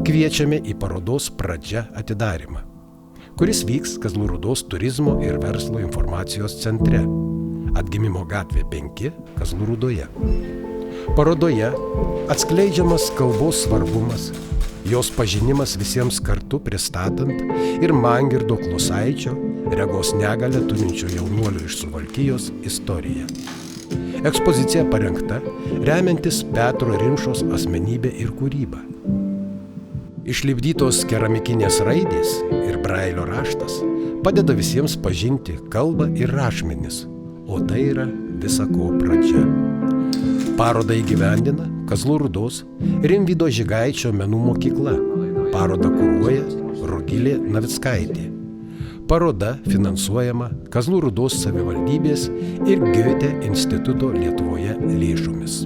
kviečiame į parodos Pradžia atidarymą, kuris vyks Kazlų Rūdos turizmo ir verslo informacijos centre, Atgimimo gatvė 5, Kazlų Rūdoje. Parodoje atskleidžiamas kalbos svarbumas, jos pažinimas visiems kartu pristatant ir Mangirdo Klusaičio, regos negalią turinčio jaunuolio iš Suvalkijos istoriją. Ekspozicija parengta remiantis Petro Rimšos asmenybė ir kūryba. Išlipdytos keramikinės raidės ir brailio raštas padeda visiems pažinti kalbą ir rašmenis, o tai yra visa ko pradžia. Parodą įgyvendina Kazlų Rūdos Rimvydo Žygaičio menų mokykla. Parodą kuruoja Rugilė Navickaitė. Paroda finansuojama Kazlų Rūdos savivaldybės ir Goethe instituto Lietuvoje lėšomis.